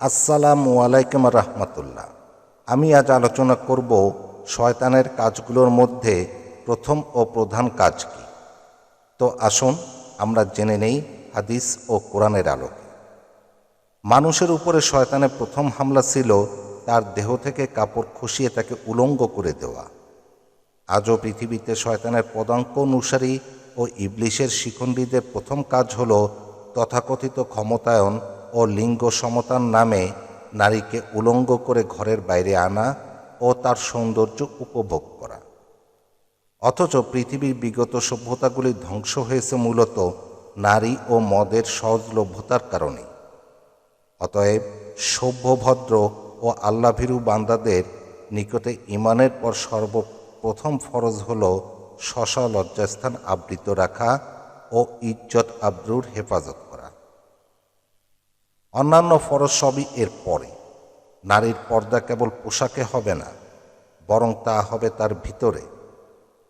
আসসালামু আলাইকুম রহমতুল্লাহ। আমি আজ আলোচনা করব শয়তানের কাজগুলোর মধ্যে প্রথম ও প্রধান কাজ কি। তো আসুন আমরা জেনে নেই হাদিস ও কোরআনের আলোকে। মানুষের উপরে শয়তানের প্রথম হামলা ছিল তার দেহ থেকে কাপড় খসিয়ে তাকে উলঙ্গ করে দেওয়া। আজও পৃথিবীতে শয়তানের পদাঙ্ক অনুসারী ও ইবলিশের শিখণ্ডীদের প্রথম কাজ হল তথাকথিত ক্ষমতায়ন ও লিঙ্গ সমতার নামে নারীকে উলঙ্গ করে ঘরের বাইরে আনা ও তার সৌন্দর্য উপভোগ করা। অথচ পৃথিবীর বিগত সভ্যতাগুলি ধ্বংস হয়েছে মূলত নারী ও মদের সহজলভ্যতার কারণে। অতএব সভ্য, ভদ্র ও আল্লাভীরু বান্দাদের নিকটে ঈমানের পর সর্বপ্রথম ফরজ হল শশা লজ্জাস্থান আবৃত রাখা ও ইজ্জত আবরুর হেফাজত করা। অন্যান্য ফরজ সবই এর পরে। নারীর পর্দা কেবল পোশাকে হবে না, বরং তা হবে তার ভিতরে,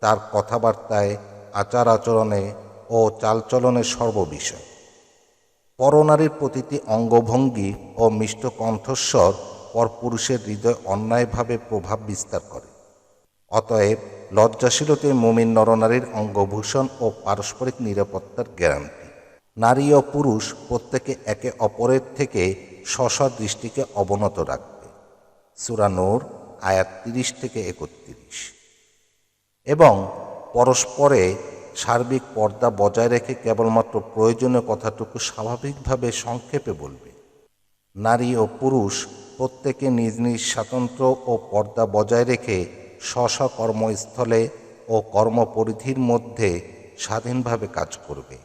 তার কথাবার্তায়, আচার আচরণে ও চালচলনের সর্ববিষয়। পরনারীর প্রতিটি অঙ্গভঙ্গি ও মিষ্ট কণ্ঠস্বর পরপুরুষের হৃদয় অন্যায়ভাবে প্রভাব বিস্তার করে। অতএব লজ্জাশীলতাই মুমিন নরনারীর অঙ্গভূষণ ও পারস্পরিক নিরাপত্তার গ্যারান্টি। নারী ও পুরুষ প্রত্যেকে একে অপরের থেকে স্ব দৃষ্টিকে অবনত রাখবে। সূরা নূর আয়াত 30-31। এবং পরস্পরে সার্বিক পর্দা বজায় রেখে কেবলমাত্র প্রয়োজনীয় কথাটুকু স্বাভাবিকভাবে সংক্ষেপে বলবে। নারী ও পুরুষ প্রত্যেকে নিজ নিজ স্বাতন্ত্র্য ও পর্দা বজায় রেখে স্ব কর্মস্থলে ও কর্মপরিধির মধ্যে স্বাধীনভাবে কাজ করবে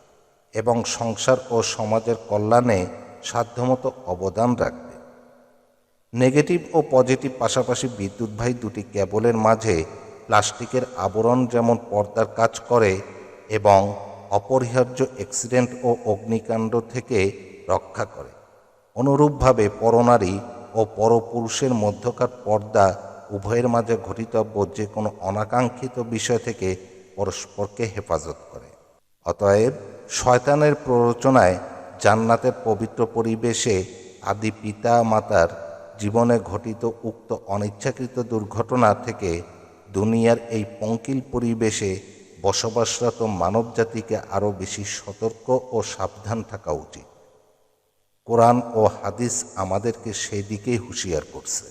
এবং সংসার ও সমাজের কল্যাণে সাধ্যমতো অবদান রাখবে। নেগেটিভ ও পজিটিভ পাশাপাশি বিদ্যুৎবাহী দুটি কেবলের মাঝে প্লাস্টিকের আবরণ যেমন পর্দার কাজ করে এবং অপরিহার্য অ্যাক্সিডেন্ট ও অগ্নিকাণ্ড থেকে রক্ষা করে, অনুরূপভাবে পরনারী ও পরপুরুষের মধ্যকার পর্দা উভয়ের মাঝে ঘটিতব্য যে কোনো অনাকাঙ্ক্ষিত বিষয় থেকে পরস্পরকে হেফাজত করে। অতএব শয়তানের প্ররোচনায় জান্নাতের পবিত্র পরিবেশে আদি পিতা মাতার জীবনে ঘটিত উক্ত অনিচ্ছাকৃত দুর্ঘটনা থেকে দুনিয়ার এই পঙ্কিল পরিবেশে বসবাসরত মানবজাতিকে আরও বেশি সতর্ক ও সাবধান থাকা উচিত। কোরআন ও হাদিস আমাদেরকে সেই দিকেই হুঁশিয়ার করছে।